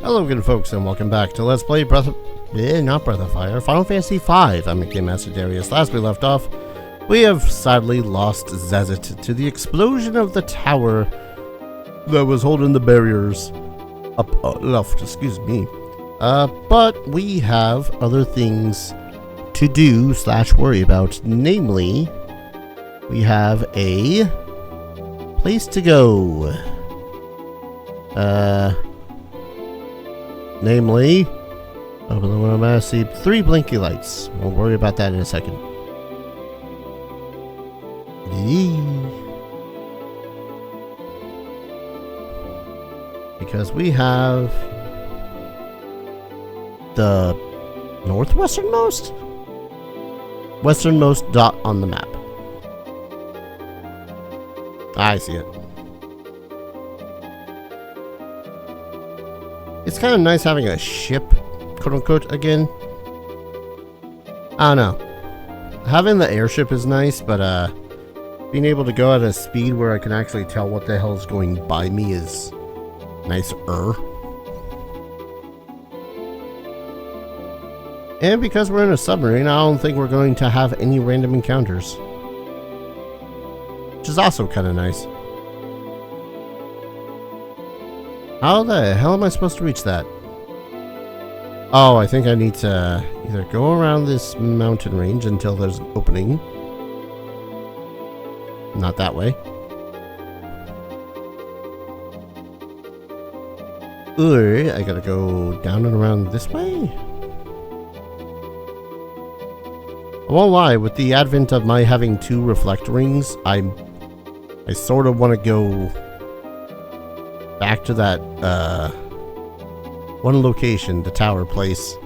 Hello again, folks, and welcome back to Let's Play Final Fantasy V. I'm Game Master Darius. Last we left off, we have sadly lost Zazit to the explosion of the tower that was holding the barriers up aloft, excuse me. But we have other things to do / worry about. Namely, we have a place to go. Namely, I see 3 blinky lights. We'll worry about that in a second. Because we have the westernmost dot on the map. I see it. It's kind of nice having a ship, quote-unquote, again. I don't know. Having the airship is nice, but being able to go at a speed where I can actually tell what the hell is going by me is nicer. And because we're in a submarine, I don't think we're going to have any random encounters. Which is also kind of nice. How the hell am I supposed to reach that? Oh, I think I need to either go around this mountain range until there's an opening. Not that way. Or I gotta go down and around this way? I won't lie, with the advent of my having 2 reflect rings, I sort of want to go back to that one location, the tower place.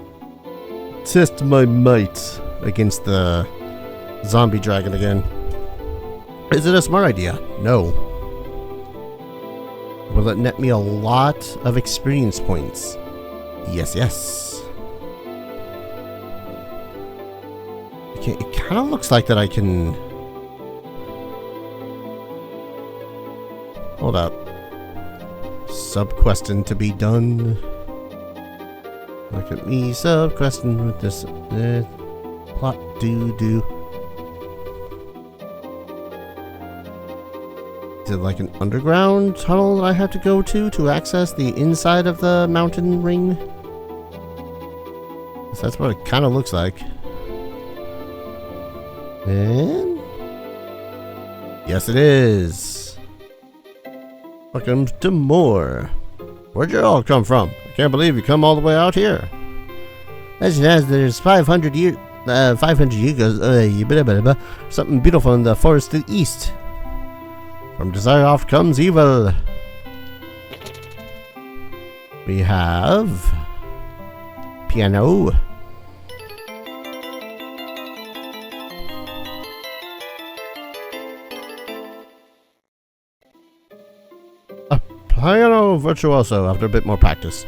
Test my might against the zombie dragon again. Is it a smart idea? No. Will it net me a lot of experience points? Yes, yes. Okay, it kind of looks like that I can... Hold up. Sub-questing to be done. Look at me sub-questing with this plot do-do. Is it like an underground tunnel that I have to go to access the inside of the mountain ring? So that's what it kind of looks like. And... yes, it is. Welcome to more. Where'd you all come from? I can't believe you come all the way out here. Legend has there's 500 years something beautiful in the forest to the east. From desire oft comes evil. We have piano. Piano virtuoso after a bit more practice.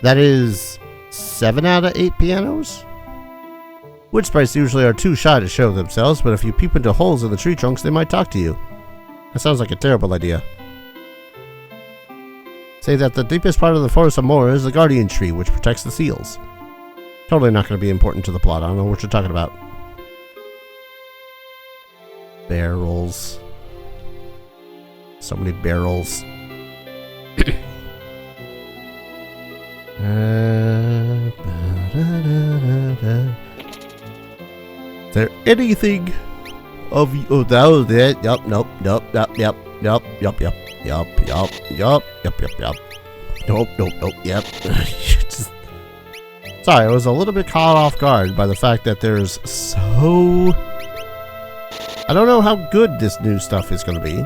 That is 7 out of 8 pianos? Wood sprites usually are too shy to show themselves, but if you peep into holes in the tree trunks, they might talk to you. That sounds like a terrible idea. Say that the deepest part of the Forest of Moor is the guardian tree, which protects the seals. Totally not going to be important to the plot. I don't know what you're talking about. Barrels. So many barrels. Is there anything of you? Oh, that was it. Yup, nope, nope, yup, yup, yup, yup, yup, yup, yup, yup, yup, yup, yup. Nope, nope, nope, yep. Sorry, I was a little bit caught off guard by the fact that there's so... I don't know how good this new stuff is going to be.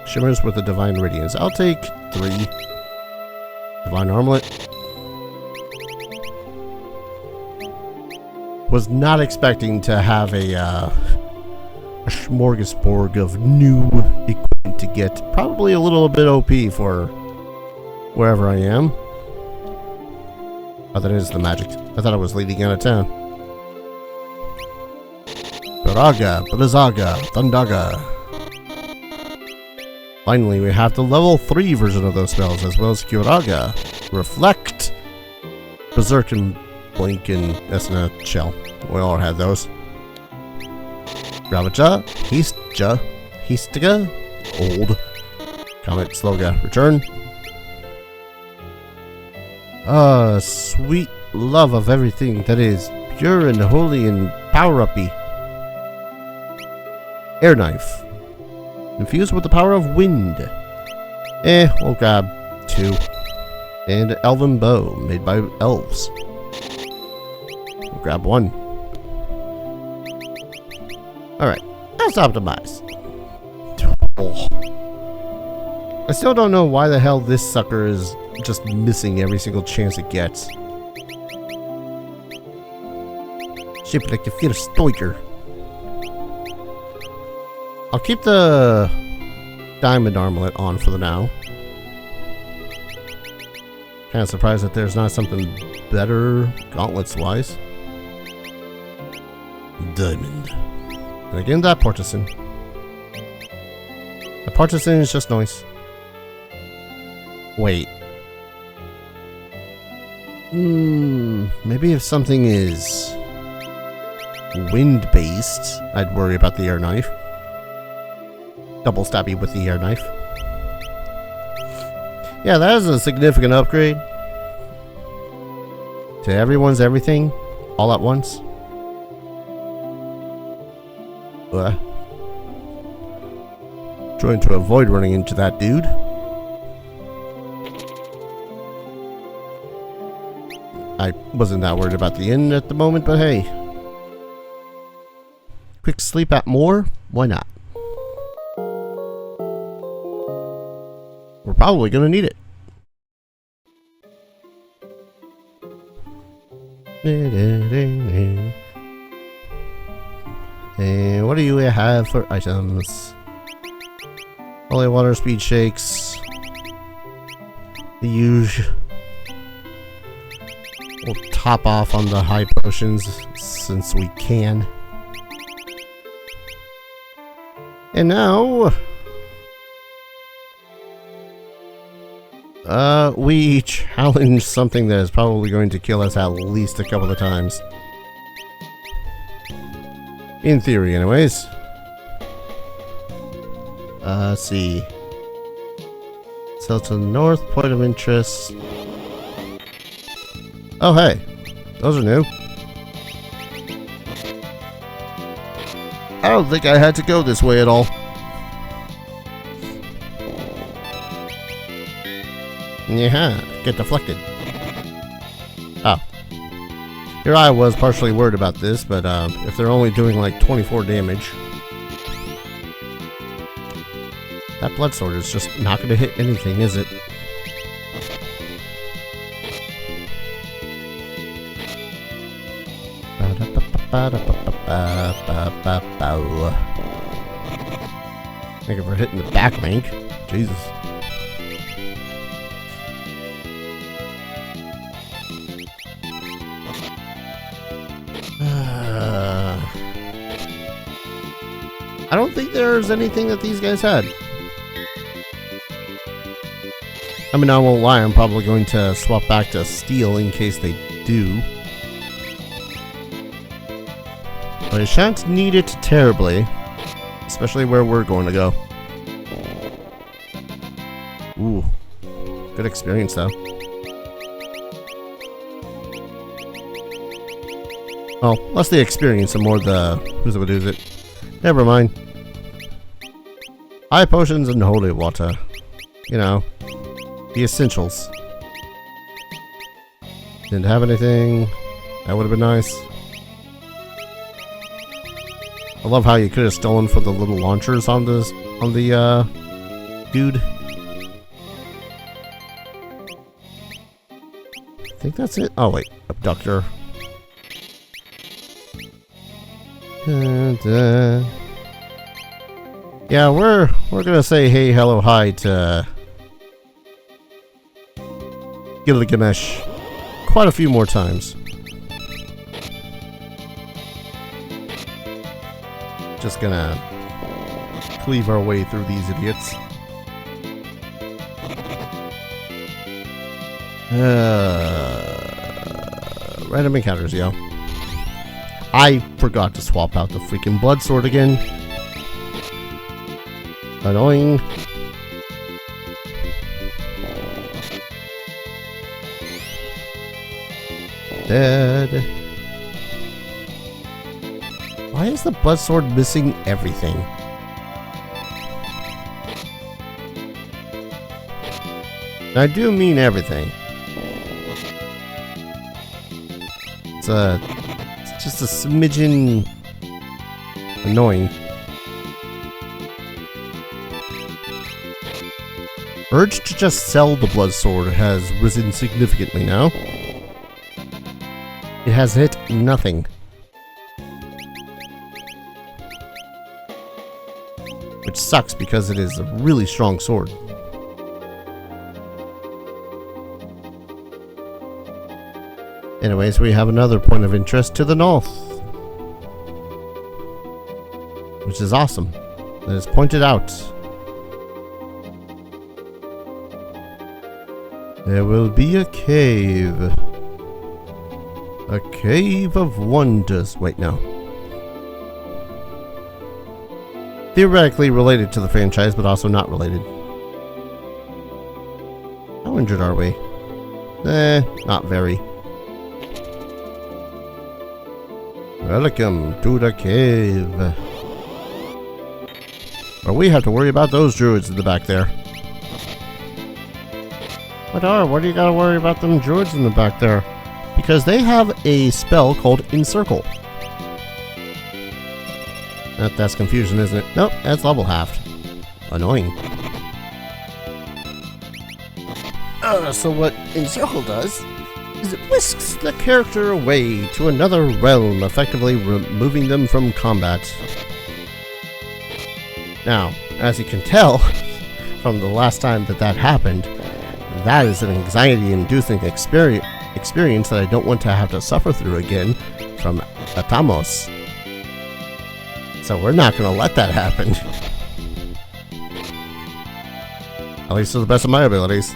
Shimmers with the Divine Radiance. I'll take 3. Divine Armlet. Was not expecting to have a smorgasbord of new equipment to get. Probably a little bit OP for wherever I am. Oh, that is the magic. I thought I was leading out of town. Baraga, Barazaga, Thundaga. Finally, we have the level 3 version of those spells, as well as Curaga, Reflect, Berserk, and Blink, and Esna Shell. We all had those. Ravaja, Histiga, Old, Comet, Sloga, Return. Sweet love of everything that is pure and holy and power-uppy. Air Knife. Infused with the power of wind. We'll grab 2. And Elven Bow, made by elves. We'll grab 1. Alright, let's optimize. Oh. I still don't know why the hell this sucker is just missing every single chance it gets. Shaped like a fierce stoiker. I'll keep the diamond armlet on for the now. Kind of surprised that there's not something better gauntlets-wise. Diamond. And again, that partisan. The partisan is just noise. Wait. Maybe if something is wind-based, I'd worry about the air knife. Double stabby with the air knife. Yeah, that is a significant upgrade. To everyone's everything, all at once. Trying to avoid running into that dude. I wasn't that worried about the inn at the moment, but hey. Quick sleep at more? Why not? We're probably gonna need it. And what do you have for items? Holy water, speed shakes. The usual. We'll top off on the high potions since we can. And now we challenge something that is probably going to kill us at least a couple of times. In theory, anyways. Let's see. So to the north, point of interest. Oh, hey. Those are new. I don't think I had to go this way at all. Yeah, get deflected. Oh. Here I was partially worried about this, but if they're only doing like 24 damage, that blood sword is just not going to hit anything, is it? Thank you for hitting the back link. Jesus. I don't think there's anything that these guys had. I mean, I won't lie, I'm probably going to swap back to steel in case they do. But I shan't need it terribly. Especially where we're going to go. Ooh. Good experience, though. Oh, less the experience and more the who's it, who's it. Never mind. High potions and holy water. You know, the essentials. Didn't have anything. That would have been nice. I love how you could have stolen for the little launchers on this, on the dude. I think that's it. Oh wait, abductor. And, yeah, we're gonna say hey, hello, hi to Gilgamesh quite a few more times. Just gonna cleave our way through these idiots. Random encounters, yo. I forgot to swap out the freaking blood sword again. Annoying. Dead. Why is the blood sword missing everything? I do mean everything. It's just a smidgen annoying. Urge to just sell the blood sword has risen significantly now. It has hit nothing. Which sucks because it is a really strong sword. Anyways, we have another point of interest to the north. Which is awesome. It is pointed out. There will be a cave. A cave of wonders. Wait, no. Theoretically related to the franchise, but also not related. How injured are we? Not very. Welcome to the cave. But we have to worry about those druids in the back there. What do you gotta worry about them druids in the back there? Because they have a spell called Encircle. That's confusion, isn't it? Nope, that's level halved. Annoying. So what Encircle does is it whisks the character away to another realm, effectively removing them from combat. Now, as you can tell from the last time that happened, that is an anxiety-inducing experience that I don't want to have to suffer through again from Atamos. So we're not going to let that happen. At least to the best of my abilities.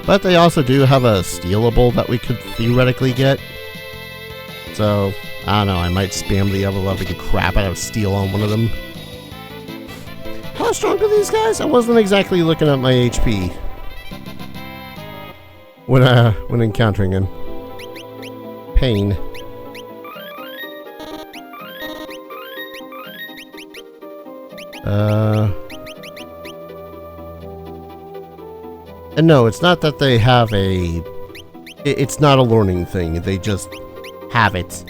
But they also do have a stealable that we could theoretically get. So, I don't know, I might spam the ever-loving crap out of steel on one of them. How strong are these guys? I wasn't exactly looking at my HP when encountering him. Pain. And no, it's not that they have a... It's not a learning thing. They just have it.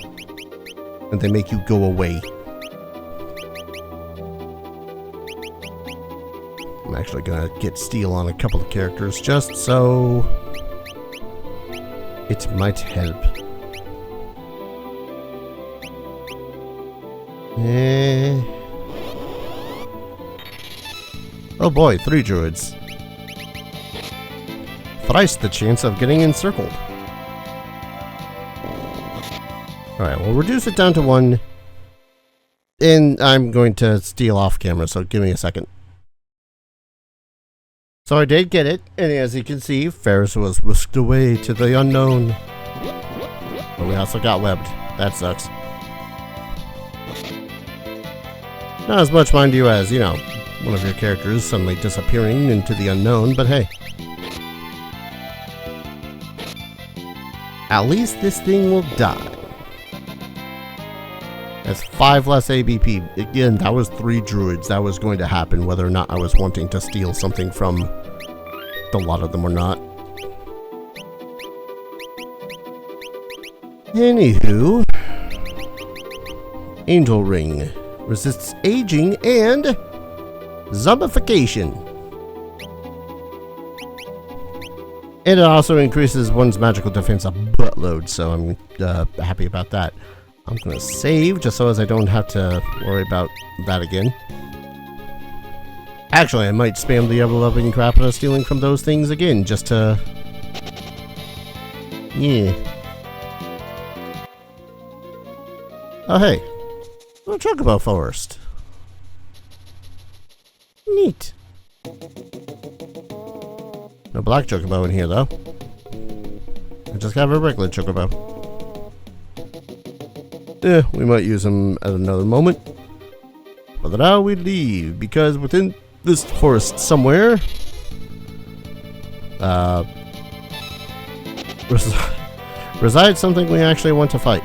And they make you go away. I'm actually gonna get steel on a couple of characters just so it might help. Oh boy, 3 druids. Thrice the chance of getting encircled. Alright, we'll reduce it down to 1. And I'm going to steal off camera, so give me a second. So I did get it, and as you can see, Ferris was whisked away to the unknown. But we also got webbed. That sucks. Not as much, mind you, as, you know, one of your characters suddenly disappearing into the unknown, but hey. At least this thing will die. That's 5 less ABP. Again, that was 3 druids. That was going to happen whether or not I was wanting to steal something from a lot of them or not. Anywho. Angel Ring. Resists aging and zombification. And it also increases one's magical defense a buttload, so I'm happy about that. I'm gonna save just so as I don't have to worry about that again. Actually, I might spam the ever-loving crap out of stealing from those things again, just to... Yeah. Oh hey, we'll talk about forest. Neat. No black chocobo in here, though. I just have a regular chocobo. Yeah, we might use him at another moment. But now we leave, because within this forest somewhere, resides something we actually want to fight.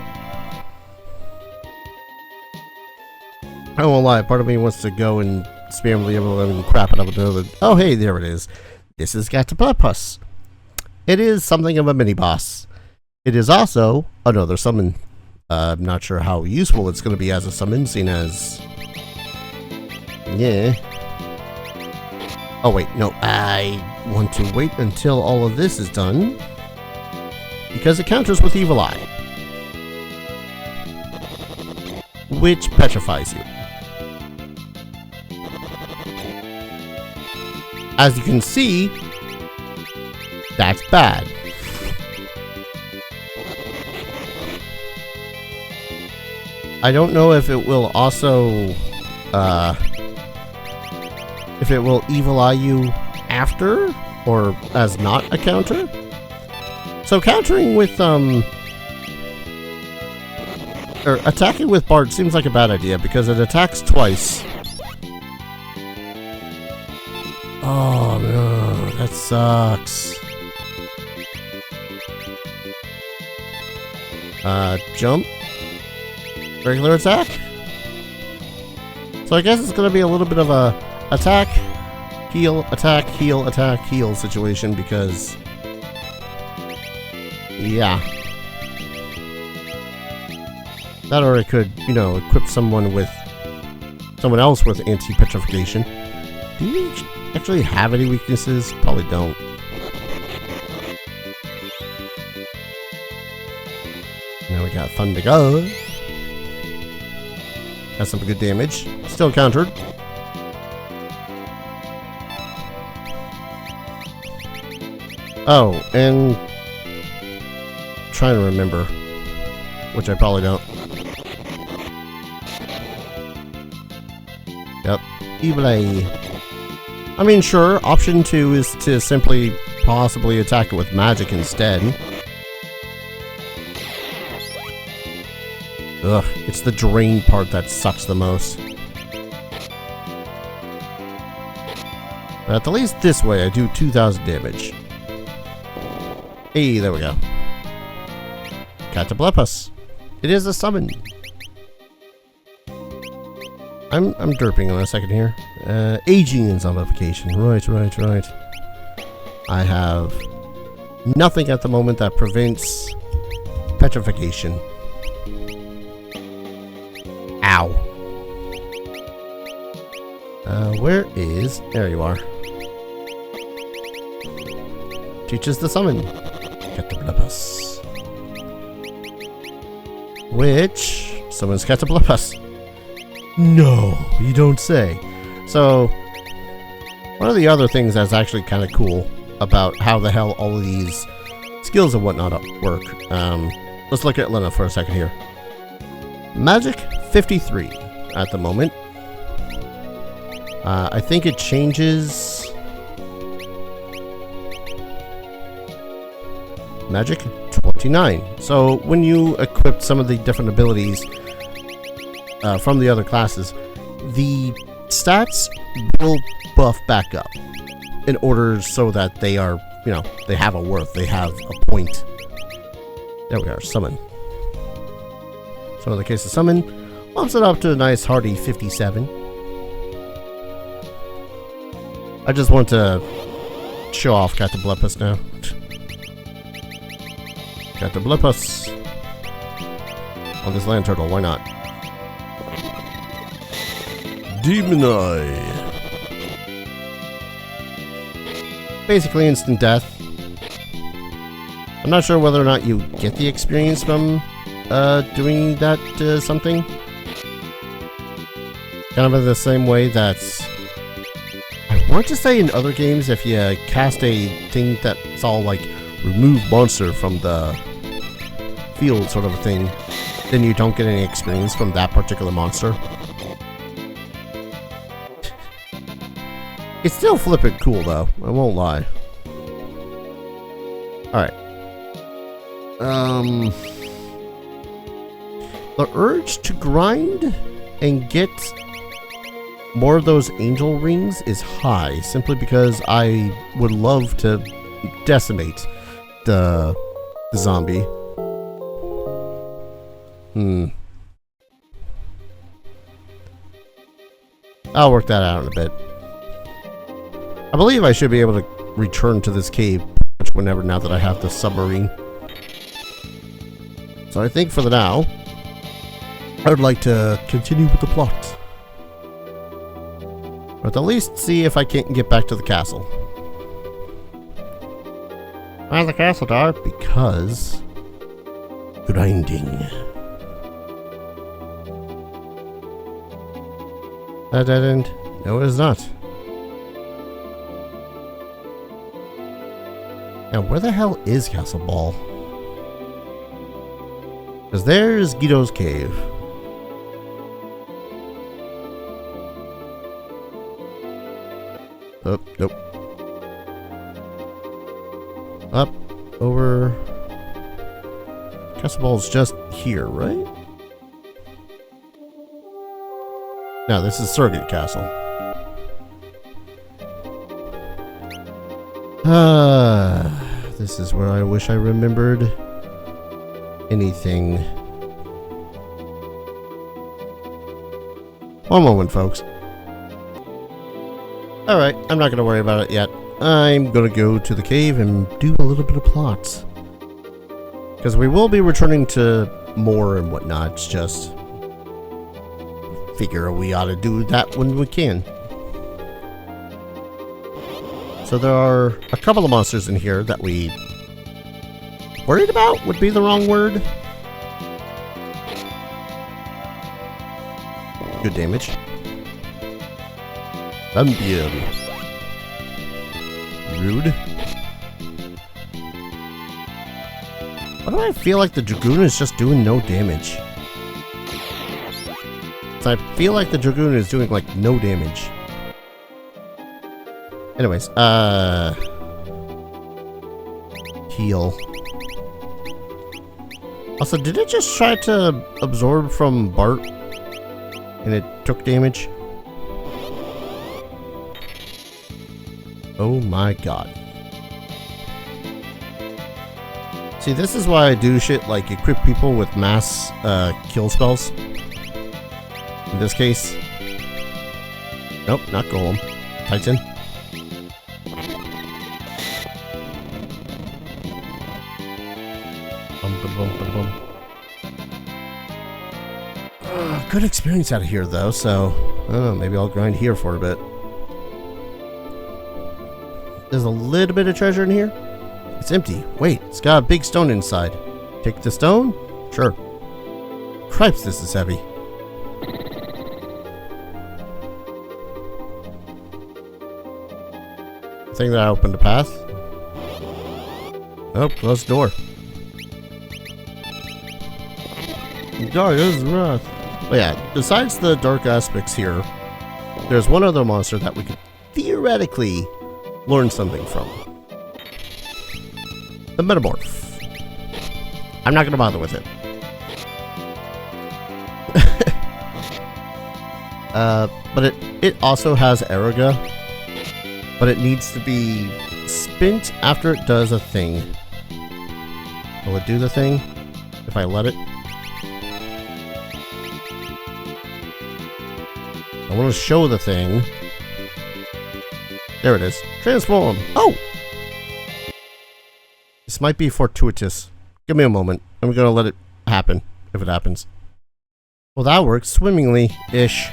I won't lie, part of me wants to go and spam the living crap out of another. Oh, hey, there it is. This is Gataplepus. It is something of a mini-boss. It is also another summon. I'm not sure how useful it's going to be as a summon, seen as... Yeah. Oh, wait, no. I want to wait until all of this is done, because it counters with Evil Eye, which petrifies you. As you can see, that's bad. I don't know if it will also, if it will Evil Eye you after, or as not a counter. So countering with, or attacking with Bard seems like a bad idea, because it attacks twice. Oh no, that sucks. Jump. Regular attack. So I guess it's gonna be a little bit of a attack, heal, attack, heal situation, because yeah. That, or it could, you know, equip someone else with anti-petrification. Do you actually have any weaknesses? Probably don't. Now we got Thunder Go. Has some good damage. Still countered. Oh, and trying to remember, which I probably don't. Yep, Evil Eye. I mean, sure, option 2 is to simply possibly attack it with magic instead. Ugh, it's the drain part that sucks the most. But at the least this way, I do 2,000 damage. Hey, there we go. Cataplepus. It is a summon. I'm derping on a second here. Aging and zombification. Right. I have nothing at the moment that prevents petrification. Ow. Where is... There you are. Teaches the summon. Cataplepus. Which summons Cataplepus. No, you don't say. So, one of the other things that's actually kind of cool about how the hell all of these skills and whatnot work. Let's look at Lena for a second here. Magic 53 at the moment. I think it changes. Magic 29. So when you equip some of the different abilities from the other classes, the stats will buff back up in order so that they are, you know, they have a worth, they have a point. There we are, summon. So in the case of summon, bumps it up to a nice hearty 57. I just want to show off Cataplepus now. Cataplepus on this land turtle, why not? Demon Eye. Basically instant death. I'm not sure whether or not you get the experience from doing that something. Kind of in the same way that's... I want to say in other games, if you cast a thing that's all like remove monster from the field sort of a thing, then you don't get any experience from that particular monster. It's still flippin' cool though, I won't lie. Alright. The urge to grind and get more of those angel rings is high, simply because I would love to decimate the zombie. I'll work that out in a bit. I believe I should be able to return to this cave whenever, now that I have the submarine. So I think for the now, I would like to continue with the plot. Or at the least see if I can't get back to the castle. Why is the castle dark? Because grinding. That dead end? No, it is not. Now, where the hell is Castle Ball? Because there's Guido's cave. Oh, nope. Up, over. Castle Ball's just here, right? No, this is Surrogate Castle. This is where I wish I remembered anything. One moment, folks. Alright, I'm not going to worry about it yet. I'm going to go to the cave and do a little bit of plots. Because we will be returning to more and whatnot. It's just figure we ought to do that when we can. So there are a couple of monsters in here that we worried about would be the wrong word. Good damage. Vampire. Rude. Why do I feel like the Dragoon is just doing no damage? So I feel like the Dragoon is doing like no damage. Anyways, heal. Also, did it just try to absorb from Bart? And it took damage? Oh my god. See, this is why I do shit like equip people with mass kill spells. In this case. Nope, not Golem. Titan. Good experience out of here, though, so I don't know, maybe I'll grind here for a bit. There's a little bit of treasure in here. It's empty. Wait, it's got a big stone inside. Take the stone? Sure. Cripes, this is heavy. I think that I opened a path. Oh, closed door. Dark is wrath. But yeah, besides the dark aspects here, there's one other monster that we could theoretically learn something from. The Metamorph. I'm not going to bother with it. But it also has Aeroga. But it needs to be spent after it does a thing. Will it do the thing if I let it? I want to show the thing. There it is. Transform. Oh! This might be fortuitous. Give me a moment. I'm going to let it happen, if it happens. Well, that works swimmingly-ish.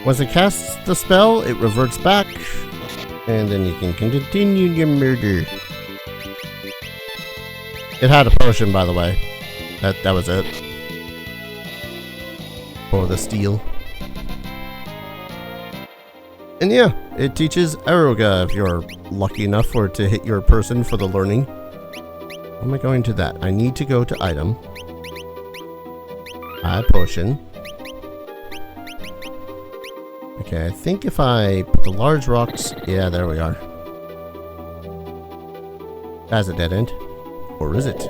Once it casts the spell, it reverts back. And then you can continue your murder. It had a potion, by the way. That was it. For the steel. And yeah, it teaches Aeroga if you're lucky enough for it to hit your person for the learning. How am I going to that? I need to go to item. Add potion. Okay, I think if I put the large rocks... Yeah, there we are. That's a dead end. Or is it?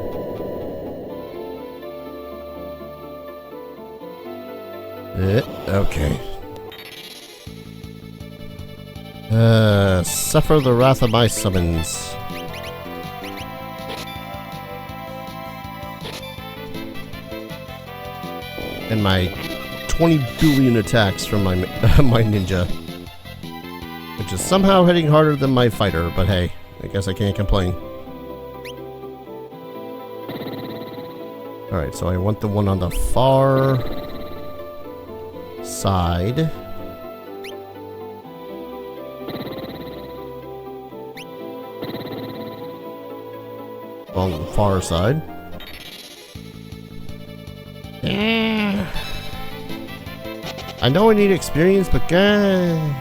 Okay. Suffer the wrath of my summons. And my 20 billion attacks from my my ninja. Which is somehow hitting harder than my fighter, but hey, I guess I can't complain. Alright, so I want the one on the far side. On the far side. Yeah. I know I need experience, but God.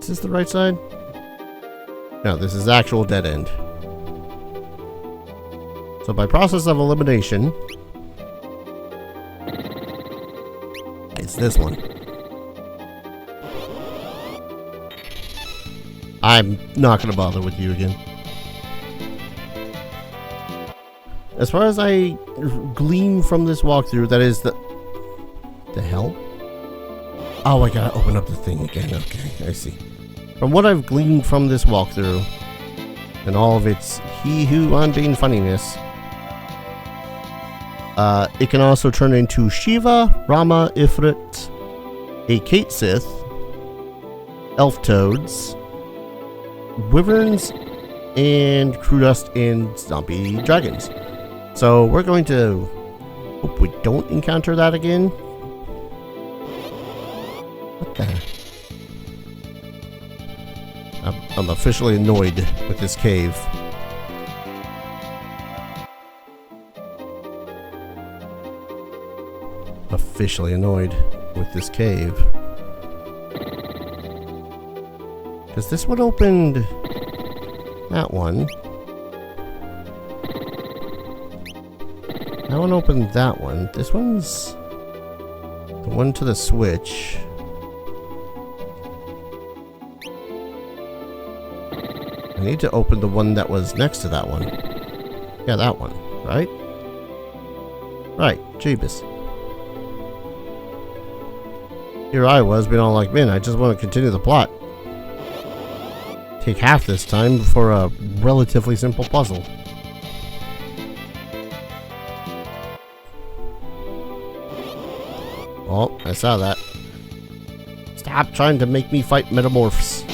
Is this the right side? No, this is actual dead end. So by process of elimination, it's this one. I'm not going to bother with you again. As far as I glean from this walkthrough, that is the hell? Oh, I gotta open up the thing again. Okay, I see. From what I've gleaned from this walkthrough, and all of its he-who unbeing funniness, it can also turn into Shiva, Rama, Ifrit, a Kate Sith, Elf Toads, Wyverns, and Crew Dust and Zombie Dragons. So we're going to hope we don't encounter that again. What the? I'm officially annoyed with this cave. Officially annoyed with this cave. Because this one opened that one. That one opened that one. This one's the one to the switch. I need to open the one that was next to that one. Yeah, that one, right? Right, Jeebus. Here I was being all like, man, I just want to continue the plot. Take half this time for a relatively simple puzzle. Oh, I saw that. Stop trying to make me fight metamorphs.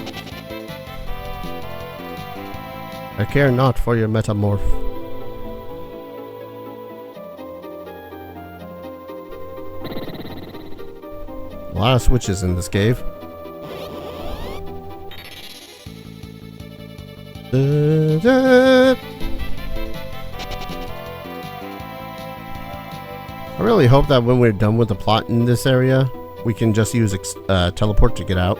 I care not for your metamorph. A lot of switches in this cave. I really hope that when we're done with the plot in this area, we can just use teleport to get out.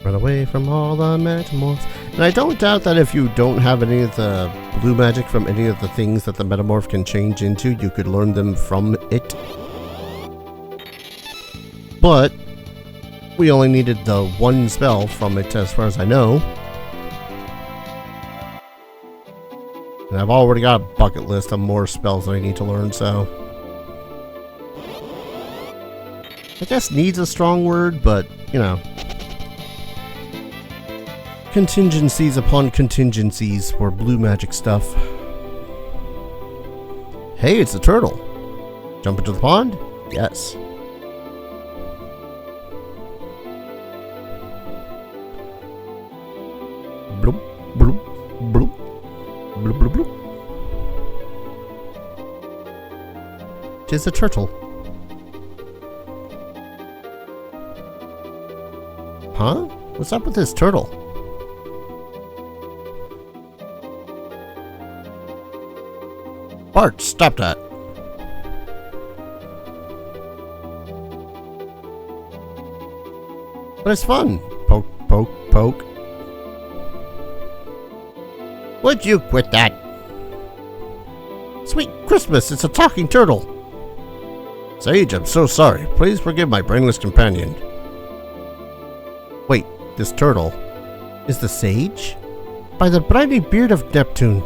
Run away from all the metamorphs. And I don't doubt that if you don't have any of the blue magic from any of the things that the metamorph can change into, you could learn them from it. But we only needed the one spell from it as far as I know. And I've already got a bucket list of more spells that I need to learn, so... I guess needs a strong word, but, you know... Contingencies upon contingencies for blue magic stuff. Hey, it's a turtle. Jump into the pond? Yes. Bloop, bloop, bloop. Bloop, bloop, bloop. Tis a turtle. Huh? What's up with this turtle? Bart, stop that. But it's fun. Poke, poke, poke. Would you quit that? Sweet Christmas, it's a talking turtle. Sage, I'm so sorry. Please forgive my brainless companion. this turtle, is the sage? By the briny beard of Neptune.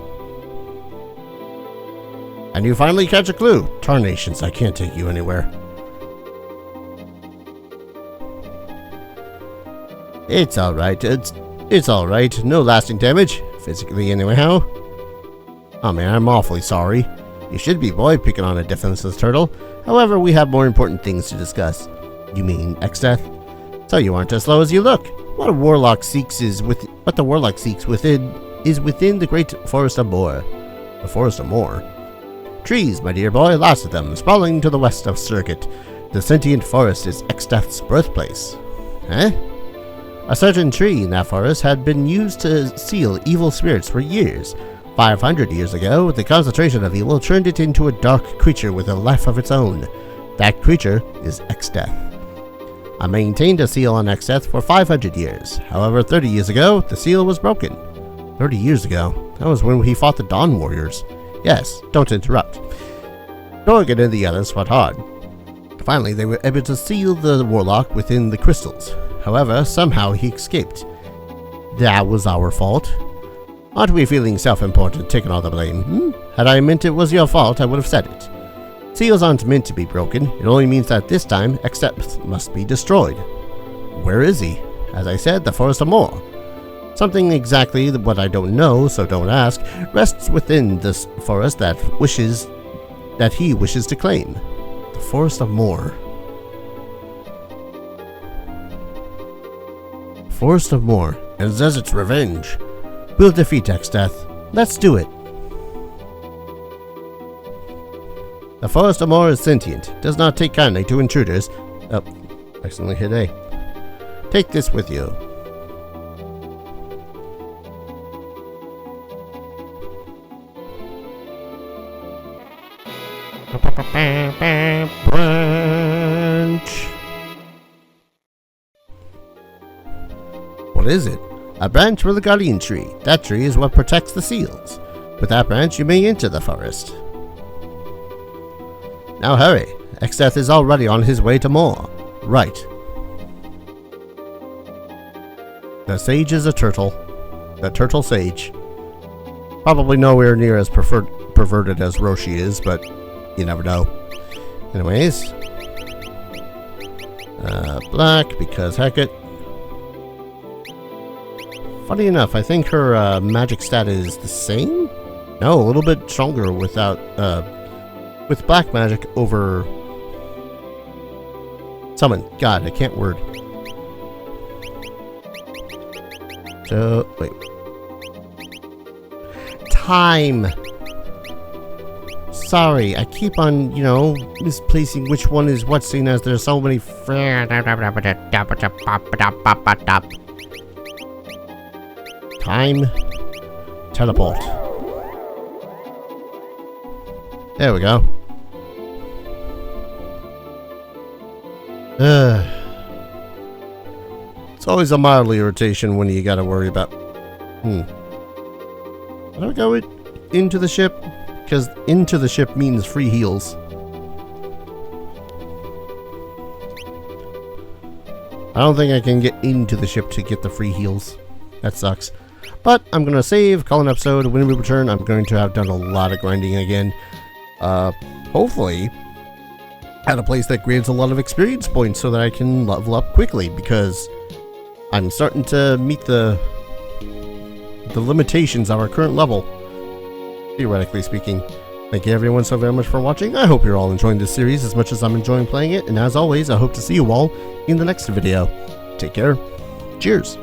And you finally catch a clue. Tarnations, I can't take you anywhere. It's alright, it's alright. No lasting damage. Physically anyhow. Oh man, I'm awfully sorry. You should be, boy, picking on a defenseless turtle. However, we have more important things to discuss. You mean Exdeath? So you aren't as slow as you look. What the warlock seeks within the great forest of Moor. The forest of Moor. Trees, my dear boy, lots of them, sprawling to the west of Circuit. The sentient forest is Exdeath's birthplace. Eh? A certain tree in that forest had been used to seal evil spirits for years. 500 years ago, the concentration of evil turned it into a dark creature with a life of its own. That creature is Exdeath. I maintained a seal on Exdeath for 500 years. However, 30 years ago, the seal was broken. 30 years ago? That was when he fought the Dawn Warriors. Yes, don't interrupt. Dorgan and the others fought hard. Finally, they were able to seal the warlock within the crystals. However, somehow he escaped. That was our fault. Aren't we feeling self-important, taking all the blame? Had I meant it was your fault, I would have said it. Seals aren't meant to be broken. It only means that this time, Exdeath must be destroyed. Where is he? As I said, the Forest of Moor. Something exactly what I don't know, so don't ask, rests within this forest that he wishes to claim. The Forest of Moor. Forest of Moor, and Zezzet's revenge. We'll defeat Exdeath. Let's do it. The Forest of Moor is sentient, does not take kindly to intruders. Oh, accidentally hit A. Take this with you. Branch. What is it? A branch from the guardian tree. That tree is what protects the seals. With that branch, you may enter the forest. Now hurry. Exdeath is already on his way to Moor. Right. The sage is a turtle. The turtle sage. Probably nowhere near as perverted as Roshi is, but you never know. Anyways. Black, because heck it. Funny enough, I think her magic stat is the same? No, a little bit stronger without, with black magic over summon. God, I can't word. So, wait. Time! Sorry, I keep on, misplacing which one is what, seeing as there's so many Time. Teleport. There we go. It's always a mild irritation when you gotta worry about... How do I go into the ship? Because into the ship means free heals. I don't think I can get into the ship to get the free heals. That sucks. But I'm going to save, call an episode. When we return, I'm going to have done a lot of grinding again. Hopefully at a place that grants a lot of experience points so that I can level up quickly, because I'm starting to meet the limitations of our current level, theoretically speaking. Thank you everyone so very much for watching. I hope you're all enjoying this series as much as I'm enjoying playing it, and as always, I hope to see you all in the next video. Take care. Cheers.